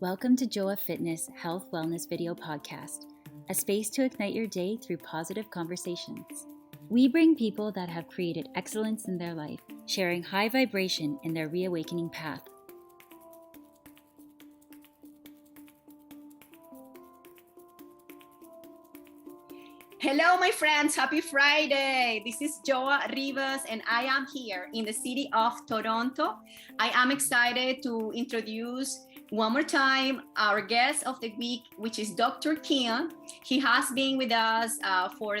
Welcome to Joa Fitness Health Wellness Video Podcast, a space to ignite your day through positive conversations. We bring people that have created excellence in their life, sharing high vibration in their reawakening path. Hello, my friends. Happy Friday. This is Joa Rivas, and I am here in the city of Toronto. I am excited to introduce one more time our guest of the week, which is Dr. Keon. He has been with us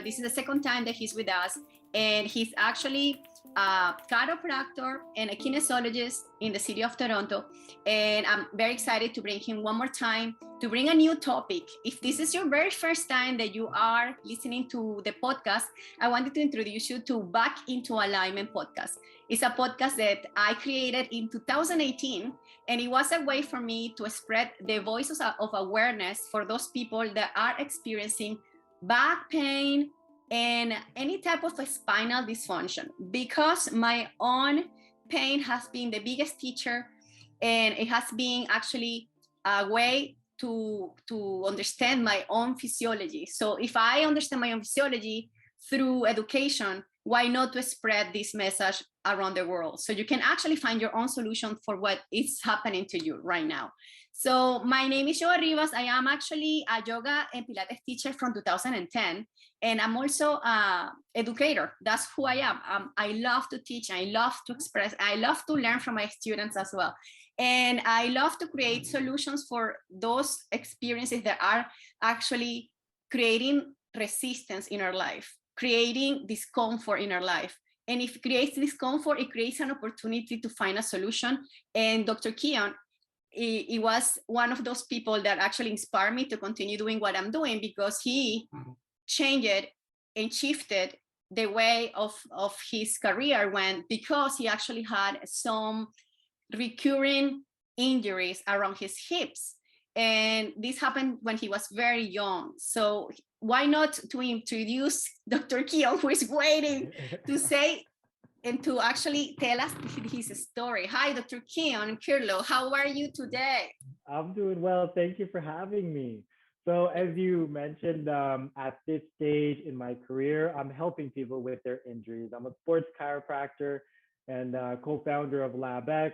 this is the second time that he's with us, and he's actually a chiropractor and a kinesiologist in the city of Toronto. And I'm very excited to bring him one more time to bring a new topic. If this is your very first time that you are listening to the podcast, I wanted to introduce you to Back into Alignment podcast. It's a podcast that I created in 2018, and it was a way for me to spread the voices of awareness for those people that are experiencing back pain and any type of spinal dysfunction, because my own pain has been the biggest teacher, and it has been actually a way to understand my own physiology. So if I understand my own physiology through education, why not to spread this message around the world? So you can actually find your own solution for what is happening to you right now. So my name is Joa Rivas. I am actually a yoga and Pilates teacher from 2010. And I'm also an educator. That's who I am. I love to teach. I love to express. I love to learn from my students as well. And I love to create solutions for those experiences that are actually creating resistance in our life, creating discomfort in our life. And if it creates discomfort, it creates an opportunity to find a solution. And Dr. Keon, he was one of those people that actually inspired me to continue doing what I'm doing, because he changed and shifted the way of his career because he actually had some recurring injuries around his hips. And this happened when he was very young. So why not to introduce Dr. Keon, who is waiting to say and to actually tell us his story. Hi, Dr. Keon Kirlew. How are you today? I'm doing well. Thank you for having me. So as you mentioned, at this stage in my career, I'm helping people with their injuries. I'm a sports chiropractor and co-founder of LABX.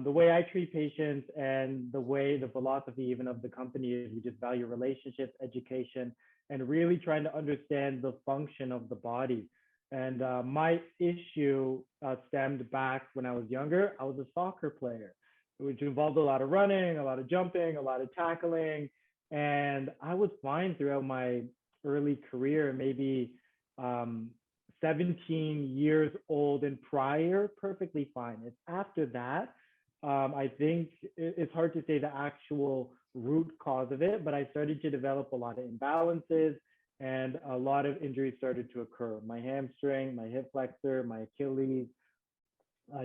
The way I treat patients and the philosophy even of the company is we just value relationships, education, and really trying to understand the function of the body. And my issue stemmed back when I was younger. I was a soccer player, which involved a lot of running, a lot of jumping, a lot of tackling. And I was fine throughout my early career, maybe 17 years old and prior, perfectly fine. It's after that, I think it's hard to say the actual root cause of it, but I started to develop a lot of imbalances and a lot of injuries started to occur. My hamstring, my hip flexor, my Achilles,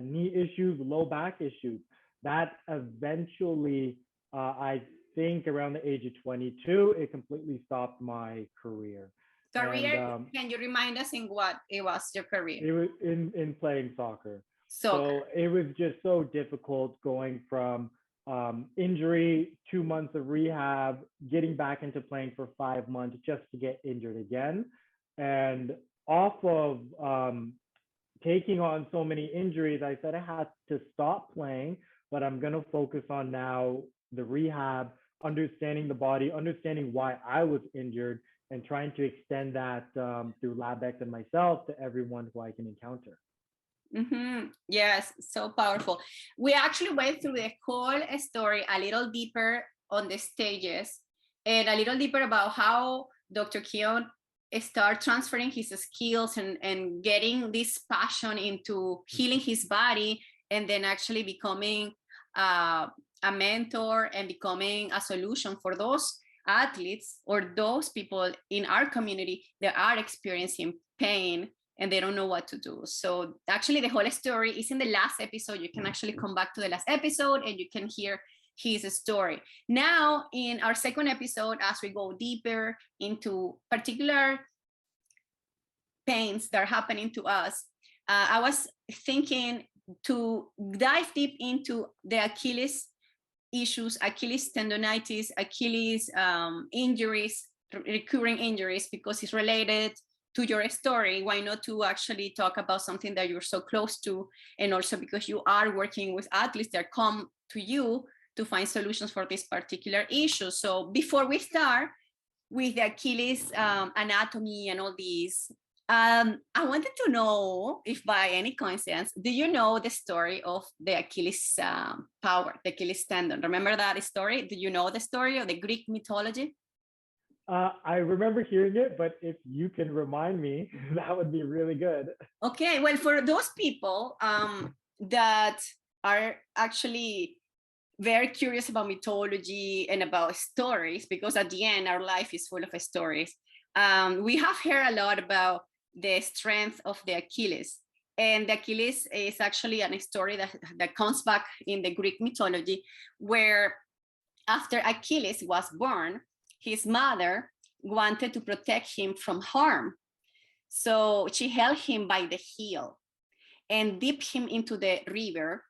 knee issues, low back issues. That eventually, I think around the age of 22, it completely stopped my career. Career, can you remind us in what it was your career? It was in playing soccer. So it was just so difficult going from injury, 2 months of rehab, getting back into playing for 5 months just to get injured again. And off of taking on so many injuries, I said I had to stop playing, but I'm going to focus on now the rehab, understanding the body, understanding why I was injured, and trying to extend that through LABX and myself to everyone who I can encounter. Mm-hmm. Yes, so powerful. We actually went through the whole story a little deeper on the stages and a little deeper about how Dr. Keon started transferring his skills and getting this passion into healing his body, and then actually becoming a mentor and becoming a solution for those athletes or those people in our community that are experiencing pain and they don't know what to do. So actually the whole story is in the last episode. You can actually come back to the last episode and you can hear his story. Now in our second episode, as we go deeper into particular pains that are happening to us, I was thinking to dive deep into the Achilles issues, Achilles tendonitis, Achilles injuries, recurring injuries, because it's related to your story. Why not to actually talk about something that you're so close to, and also because you are working with athletes that come to you to find solutions for this particular issue. So before we start with the Achilles anatomy and all these, I wanted to know if by any coincidence, do you know the story of the Achilles power, the Achilles tendon? Remember that story? Do you know the story of the Greek mythology? I remember hearing it, but if you can remind me, that would be really good. Okay, well, for those people that are actually very curious about mythology and about stories, because at the end, our life is full of stories. We have heard a lot about the strength of the Achilles. And the Achilles is actually a story that comes back in the Greek mythology, where after Achilles was born, his mother wanted to protect him from harm. So she held him by the heel and dipped him into the river.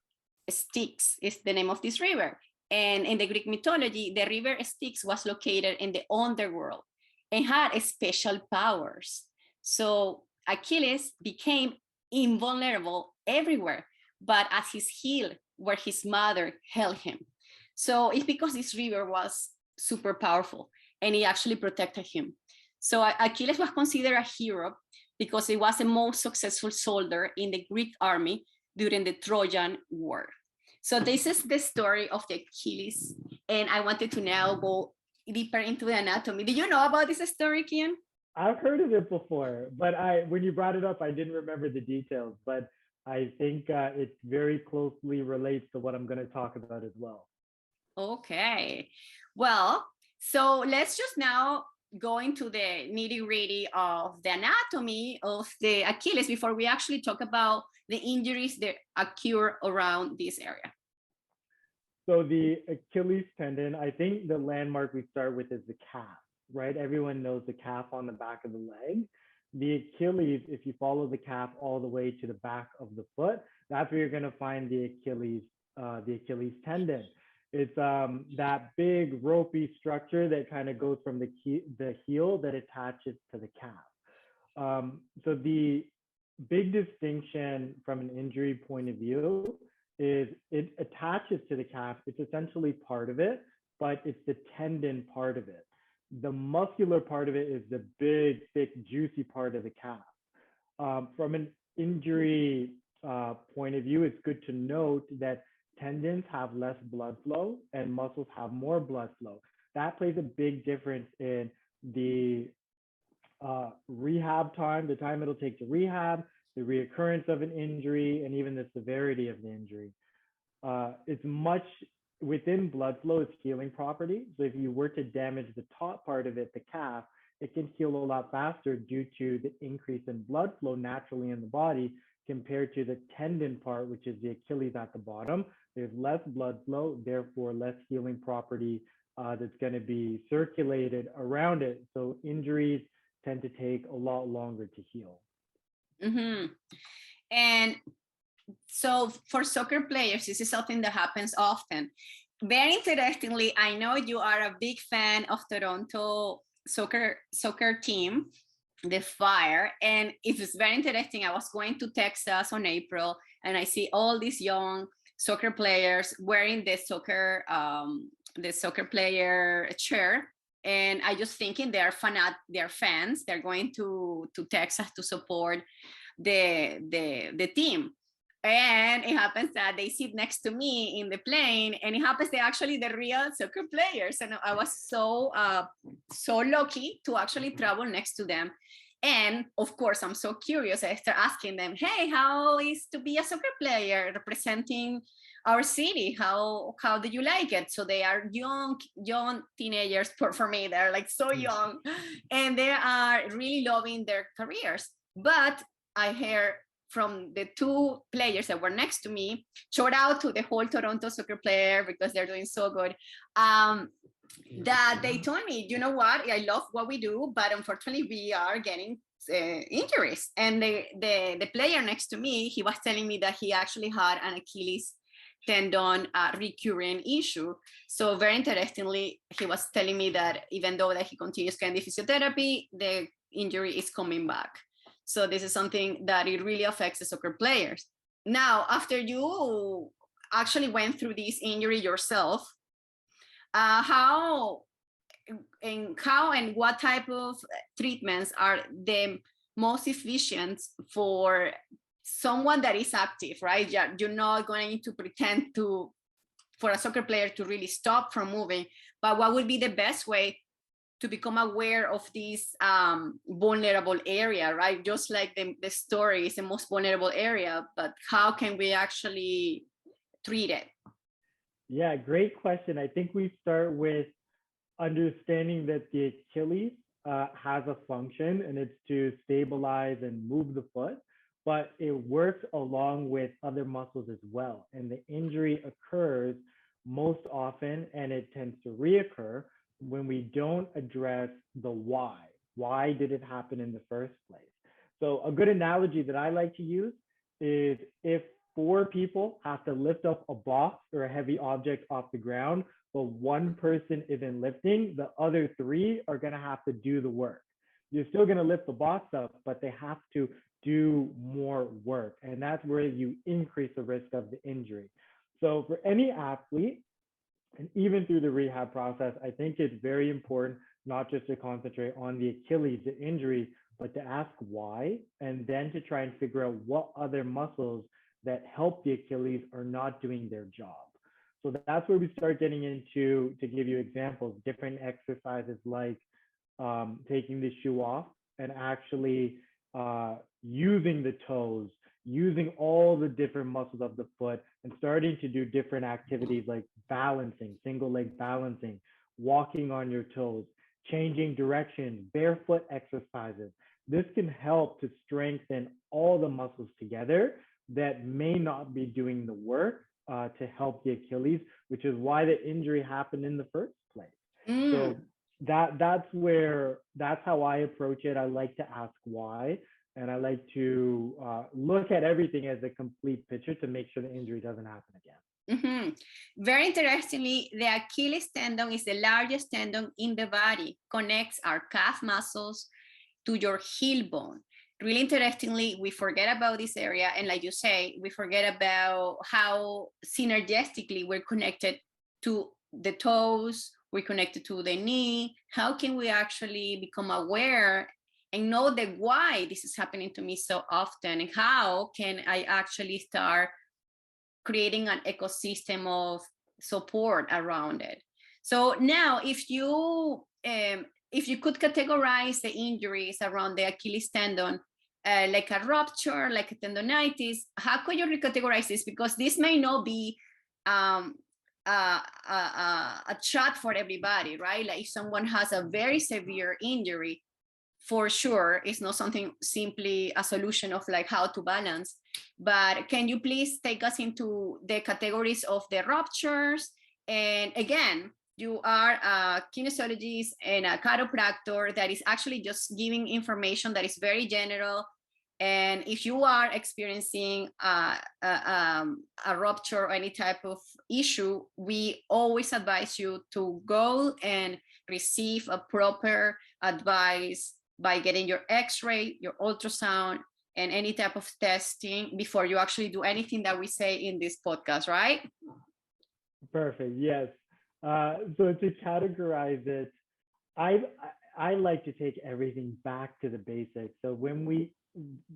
Styx is the name of this river. And in the Greek mythology, the river Styx was located in the underworld and had special powers. So Achilles became invulnerable everywhere, but at his heel, where his mother held him. So it's because this river was super powerful and it actually protected him. So Achilles was considered a hero because he was the most successful soldier in the Greek army during the Trojan War. So this is the story of the Achilles, and I wanted to now go deeper into the anatomy. Did you know about this story, Keon? I've heard of it before, but when you brought it up, I didn't remember the details. But I think it very closely relates to what I'm going to talk about as well. Okay. Well, so let's just now go into the nitty-gritty of the anatomy of the Achilles before we actually talk about the injuries that occur around this area. So the Achilles tendon, I think the landmark we start with is the calf, right? Everyone knows the calf on the back of the leg. The Achilles, if you follow the calf all the way to the back of the foot, that's where you're going to find the Achilles tendon. It's that big ropey structure that kind of goes from the heel that attaches to the calf. So the big distinction from an injury point of view is it attaches to the calf. It's essentially part of it, but it's the tendon part of it. The muscular part of it is the big, thick, juicy part of the calf. From an injury point of view, it's good to note that tendons have less blood flow and muscles have more blood flow. That plays a big difference in the rehab time, the time it'll take to rehab, the reoccurrence of an injury, and even the severity of the injury. It's much within blood flow, it's healing property. So if you were to damage the top part of it, the calf, it can heal a lot faster due to the increase in blood flow naturally in the body compared to the tendon part, which is the Achilles at the bottom. There's less blood flow, therefore less healing property that's going to be circulated around it. So injuries tend to take a lot longer to heal. Mm-hmm. And so for soccer players, this is something that happens often. Very interestingly, I know you are a big fan of Toronto soccer team, the Fire, and it was very interesting. I was going to Texas on April, and I see all these young soccer players wearing the soccer player chair, and I just thinking they're fans. They're going to Texas to support the team. And it happens that they sit next to me in the plane, and it happens they're actually the real soccer players. And I was so lucky to actually travel next to them. And of course, I'm so curious. I start asking them, hey, how is to be a soccer player representing our city? How do you like it? So they are young teenagers for me. They're like so young, and they are really loving their careers. But I hear from the two players that were next to me, shout out to the whole Toronto soccer player because they're doing so good, that they told me, you know what, I love what we do, but unfortunately we are getting injuries. And the player next to me, he was telling me that he actually had an Achilles tendon recurring issue. So very interestingly, he was telling me that even though that he continues kind physiotherapy, the injury is coming back. So this is something that it really affects the soccer players. Now, after you actually went through this injury yourself, how and what type of treatments are the most efficient for someone that is active, right? You're not going to pretend for a soccer player to really stop from moving, but what would be the best way to become aware of this vulnerable area, right? Just like the story is the most vulnerable area, but how can we actually treat it? Yeah, great question. I think we start with understanding that the Achilles has a function, and it's to stabilize and move the foot, but it works along with other muscles as well. And the injury occurs most often, and it tends to reoccur when we don't address the why. Why did it happen in the first place? So a good analogy that I like to use is if four people have to lift up a box or a heavy object off the ground, but one person isn't lifting, the other three are going to have to do the work. You're still going to lift the box up, but they have to do more work. And that's where you increase the risk of the injury. So for any athlete, and even through the rehab process, I think it's very important not just to concentrate on the Achilles, the injury, but to ask why, and then to try and figure out what other muscles that help the Achilles are not doing their job. So that's where we start getting into, to give you examples, different exercises like taking the shoe off and actually using the toes, using all the different muscles of the foot, and starting to do different activities like balancing, single leg balancing, walking on your toes, changing directions, barefoot exercises. This can help to strengthen all the muscles together that may not be doing the work to help the Achilles, which is why the injury happened in the first place. So that's how I approach it. I like to ask why, and I like to look at everything as a complete picture to make sure the injury doesn't happen again. Mm-hmm. Very interestingly, the Achilles tendon is the largest tendon in the body, connects our calf muscles to your heel bone. Really interestingly, we forget about this area. And like you say, we forget about how synergistically we're connected to the toes, we're connected to the knee. How can we actually become aware and know the why this is happening to me so often? And how can I actually start creating an ecosystem of support around it? So now if you could categorize the injuries around the Achilles tendon, like a rupture, like a tendonitis, how could you recategorize this? Because this may not be a shot for everybody, right? Like if someone has a very severe injury, for sure, it's not something simply a solution of like how to balance. But can you please take us into the categories of the ruptures? And again, you are a kinesiologist and a chiropractor that is actually just giving information that is very general. And if you are experiencing a rupture or any type of issue, we always advise you to go and receive a proper advice by getting your x-ray, your ultrasound, and any type of testing before you actually do anything that we say in this podcast, right? Perfect. Yes. So to categorize it, I like to take everything back to the basics. So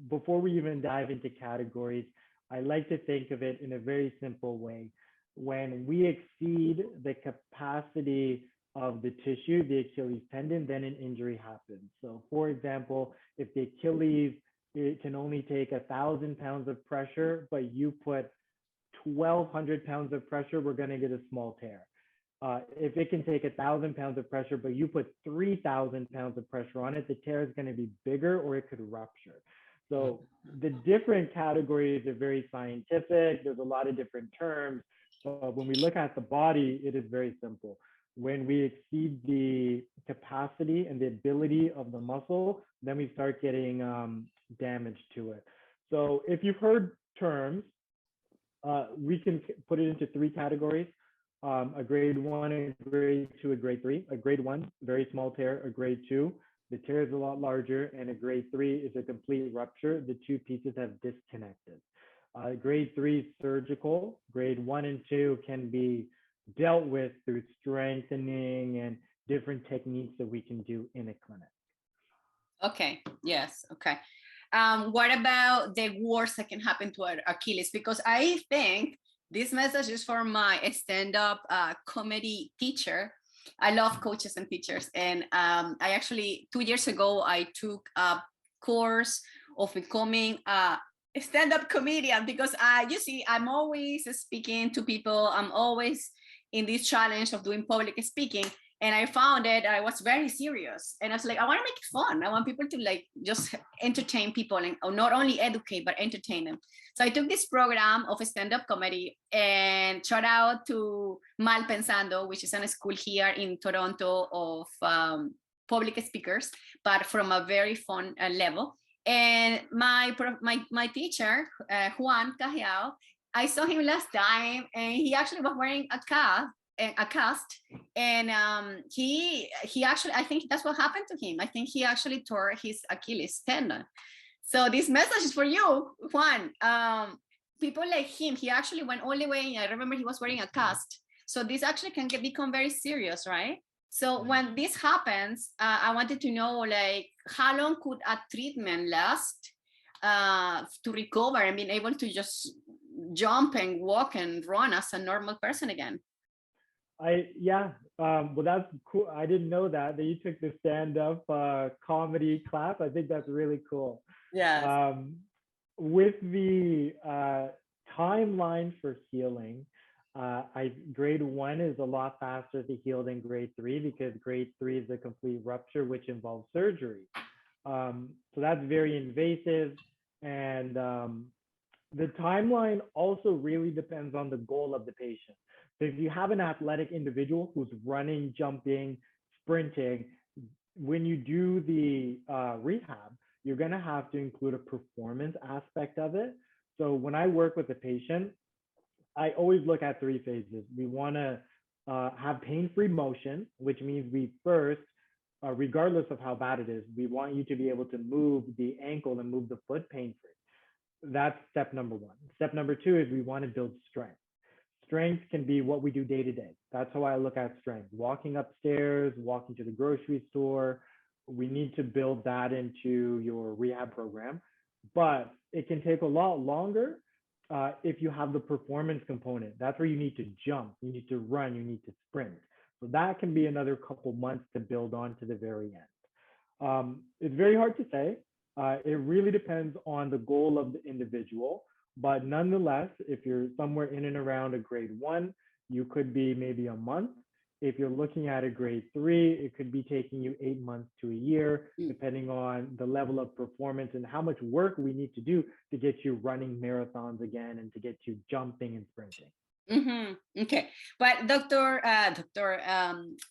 before we even dive into categories, I like to think of it in a very simple way. When we exceed the capacity of the tissue, the Achilles tendon, then an injury happens. So for example, if the Achilles, it can only take 1,000 pounds of pressure, but you put 1,200 pounds of pressure, we're going to get a small tear. If it can take 1,000 pounds of pressure, but you put 3,000 pounds of pressure on it, the tear is going to be bigger or it could rupture. So the different categories are very scientific. There's a lot of different terms. But when we look at the body, it is very simple. When we exceed the capacity and the ability of the muscle, then we start getting damage to it. So if you've heard terms we can put it into three categories. A grade one, a grade two, a grade three. A grade one, very small tear. A grade two, the tear is a lot larger. And a grade three is a complete rupture. The two pieces have disconnected. Grade three is surgical. Grade one and two can be dealt with through strengthening and different techniques that we can do in a clinic. Okay. Yes. Okay. What about the worst that can happen to Achilles? Because I think this message is for my stand-up comedy teacher. I love coaches and teachers. And I actually, 2 years ago, I took a course of becoming a stand-up comedian because you see, I'm always speaking to people. I'm always in this challenge of doing public speaking. And I found it, I was very serious. And I was like, I want to make it fun. I want people to like just entertain people and or not only educate, but entertain them. So I took this program of stand-up comedy and shout out to Mal Pensando, which is a school here in Toronto of public speakers, but from a very fun level. And my teacher, Juan Cajiao, I saw him last time and he actually was wearing a cast and he actually, I think that's what happened to him. I think he actually tore his Achilles tendon. So this message is for you, Juan. People like him, he actually went all the way. I remember he was wearing a cast. So this actually can become very serious, right? So when this happens, I wanted to know, like, how long could a treatment last to recover and being able to just jump and walk and run as a normal person again? Well, that's cool. I didn't know that you took the stand-up comedy class. I think that's really cool. Yeah. With the timeline for healing, grade one is a lot faster to heal than grade three because grade three is a complete rupture, which involves surgery. So that's very invasive, and the timeline also really depends on the goal of the patient. So if you have an athletic individual who's running, jumping, sprinting, when you do the rehab, you're going to have to include a performance aspect of it. So when I work with a patient, I always look at three phases. We want to have pain-free motion, which means we first, regardless of how bad it is, we want you to be able to move the ankle and move the foot pain-free. That's step number one. Step number two is we want to build strength. Strength can be what we do day to day. That's how I look at strength. Walking upstairs, walking to the grocery store. We need to build that into your rehab program. But it can take a lot longer if you have the performance component. That's where you need to jump, you need to run, you need to sprint. So that can be another couple months to build on to the very end. It's very hard to say. It really depends on the goal of the individual. But nonetheless, if you're somewhere in and around a grade one, you could be maybe a month. If you're looking at a grade three, it could be taking you 8 months to a year, depending on the level of performance and how much work we need to do to get you running marathons again and to get you jumping and sprinting. Mm-hmm. Okay. But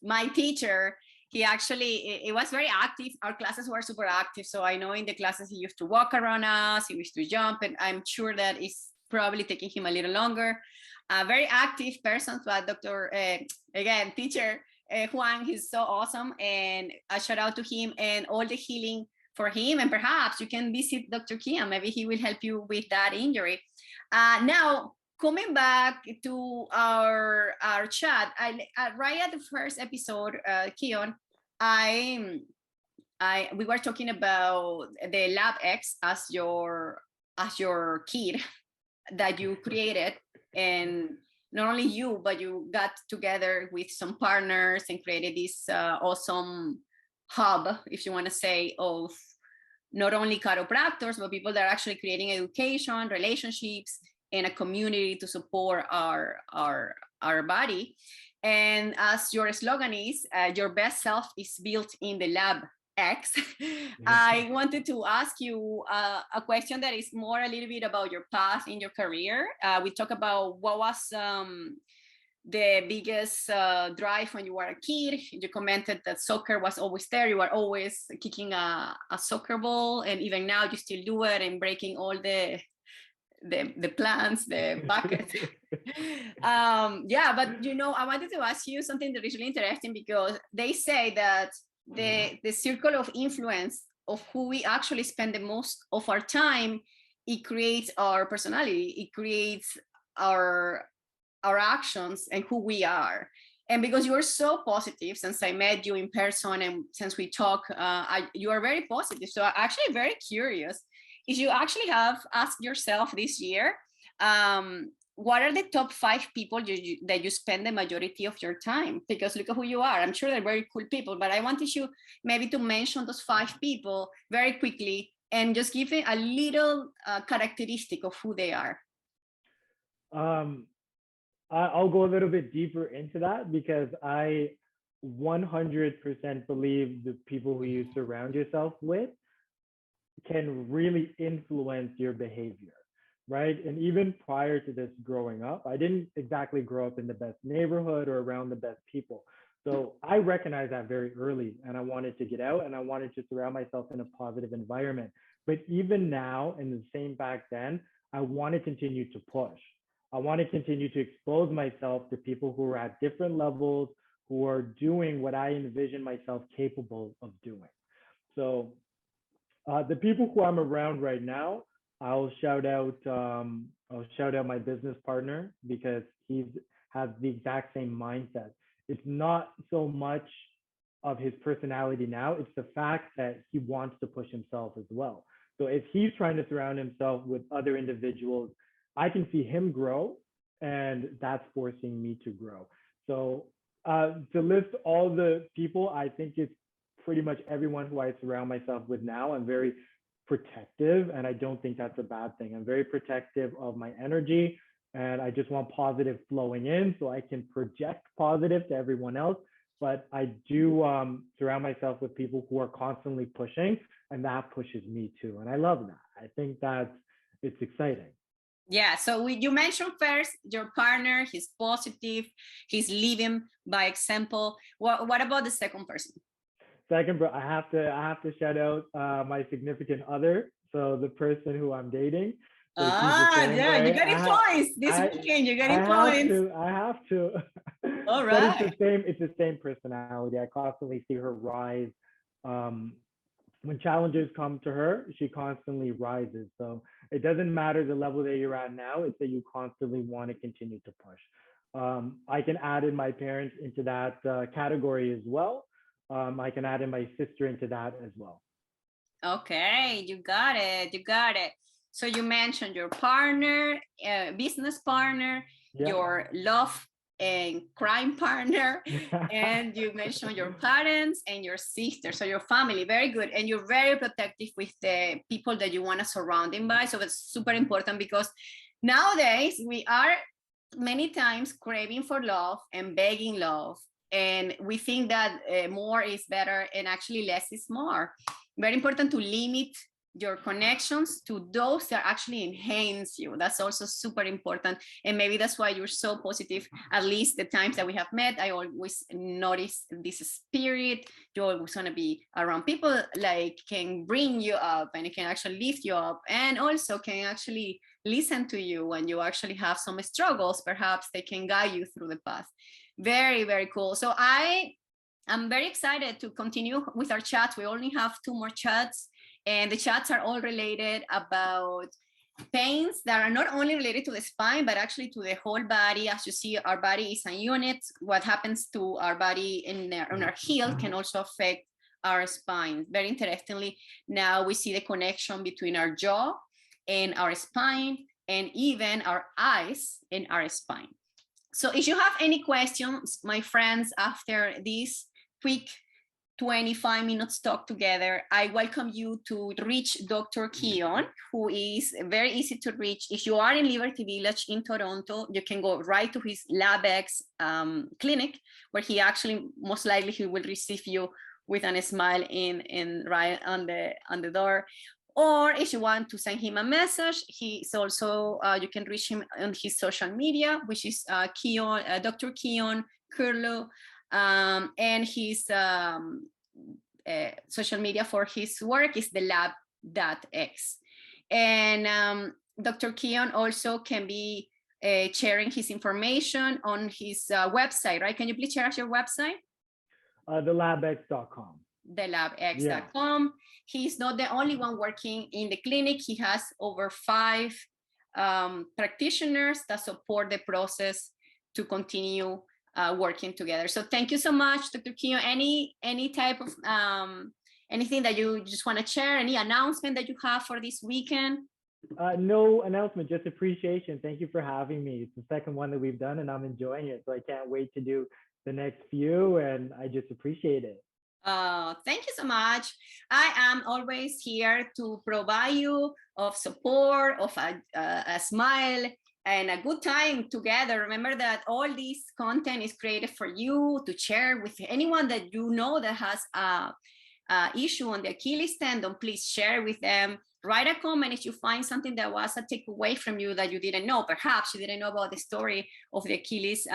my teacher, he actually, it was very active. Our classes were super active. So I know in the classes he used to walk around us, he used to jump, and I'm sure that it's probably taking him a little longer. A very active person, but teacher Juan, he's so awesome. And a shout out to him and all the healing for him. And perhaps you can visit Dr. Keon. Maybe he will help you with that injury. Now, coming back to our chat, right at the first episode, Keon, we were talking about the LABX as your kit that you created, and not only you, but you got together with some partners and created this awesome hub, if you want to say, of not only chiropractors, but people that are actually creating education, relationships, and a community to support our body. And as your slogan is, your best self is built in the LABX. I wanted to ask you a question that is more a little bit about your path in your career. We talk about what was the biggest drive when you were a kid. You commented that soccer was always there. You were always kicking a soccer ball, and even now you still do it and breaking all the the plants, the bucket. But you know, I wanted to ask you something that is really interesting, because they say that the circle of influence of who we actually spend the most of our time, it creates our personality, it creates our actions and who we are. And because you are so positive, since I met you in person and since we talk, you are very positive. So I'm actually very curious if you actually have asked yourself this year, what are the top 5 people that you spend the majority of your time? Because look at who you are. I'm sure they're very cool people, but I wanted you maybe to mention those 5 people very quickly and just give it a little characteristic of who they are. I'll go a little bit deeper into that, because I 100% believe the people who you surround yourself with can really influence your behavior, right? And even prior to this growing up, I didn't exactly grow up in the best neighborhood or around the best people. So I recognized that very early, and I wanted to get out and I wanted to surround myself in a positive environment. But even now, and the same back then, I want to continue to push. I want to continue to expose myself to people who are at different levels, who are doing what I envision myself capable of doing. So the people who I'm around right now, I'll shout out my business partner, because he has the exact same mindset. It's not so much of his personality now, it's the fact that he wants to push himself as well. So if he's trying to surround himself with other individuals, I can see him grow, and that's forcing me to grow. So to list all the people, I think it's pretty much everyone who I surround myself with now. I'm very protective, and I don't think that's a bad thing. I'm very protective of my energy, and I just want positive flowing in so I can project positive to everyone else. But I do surround myself with people who are constantly pushing, and that pushes me too. And I love that. I think it's exciting. Yeah, so you mentioned first your partner, he's positive, he's living by example. What about the second person? Second, bro, I have to shout out my significant other. So the person who I'm dating. So yeah, way. you're getting points this weekend. You're getting points. I have to. All right. But it's the same personality. I constantly see her rise. When challenges come to her, she constantly rises. So it doesn't matter the level that you're at now, it's that you constantly want to continue to push. I can add in my parents into that category as well. I can add in my sister into that as well. Okay, you got it. You got it. So you mentioned your partner, business partner, your love and crime partner, and you mentioned your parents and your sister, so your family. Very good. And you're very protective with the people that you want to surround them by. So it's super important, because nowadays we are many times craving for love and begging love, and we think that more is better, and actually less is more. Very important to limit your connections to those that actually enhance you. That's also super important. And maybe that's why you're so positive. At least the times that we have met, I always notice this spirit. You always want to be around people like can bring you up, and it can actually lift you up, and also can actually listen to you when you actually have some struggles. Perhaps they can guide you through the path. Very, very cool. So I'm very excited to continue with our chat. We only have 2 more chats, and the chats are all related about pains that are not only related to the spine, but actually to the whole body. As you see, our body is a unit. What happens to our body in our heel can also affect our spine. Very interestingly, now we see the connection between our jaw and our spine, and even our eyes and our spine. So if you have any questions, my friends, after this quick 25 minutes talk together, I welcome you to reach Dr. Keon, who is very easy to reach. If you are in Liberty Village in Toronto, you can go right to his LABX clinic, where he actually, most likely, he will receive you with a smile in right on the door. Or if you want to send him a message, he's also, you can reach him on his social media, which is Dr. Keon Kirlew, and his social media for his work is the LABX. And Dr. Keon also can be sharing his information on his website, right? Can you please share us your website? TheLabX.com. TheLabX.com. Yeah. He's not the only one working in the clinic. He has over 5 practitioners that support the process to continue working together. So thank you so much, Dr. Keon. Any type of anything that you just want to share? Any announcement that you have for this weekend? No announcement, just appreciation. Thank you for having me. It's the second one that we've done, and I'm enjoying it. So I can't wait to do the next few, and I just appreciate it. Thank you so much. I am always here to provide you of support, of a smile, and a good time together. Remember that all this content is created for you to share with anyone that you know that has a issue on the Achilles tendon. Please share with them. Write a comment if you find something that was a takeaway from you that you didn't know. Perhaps you didn't know about the story of the Achilles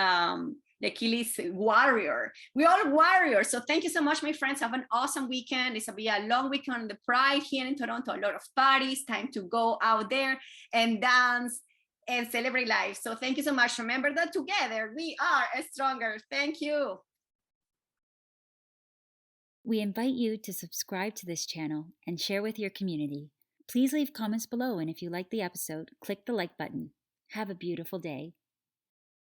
warrior. We're all warriors. So thank you so much, my friends. Have an awesome weekend. It's going to be a long weekend on the Pride here in Toronto. A lot of parties. Time to go out there and dance and celebrate life. So thank you so much. Remember that together we are stronger. Thank you. We invite you to subscribe to this channel and share with your community. Please leave comments below, and if you like the episode, click the like button. Have a beautiful day.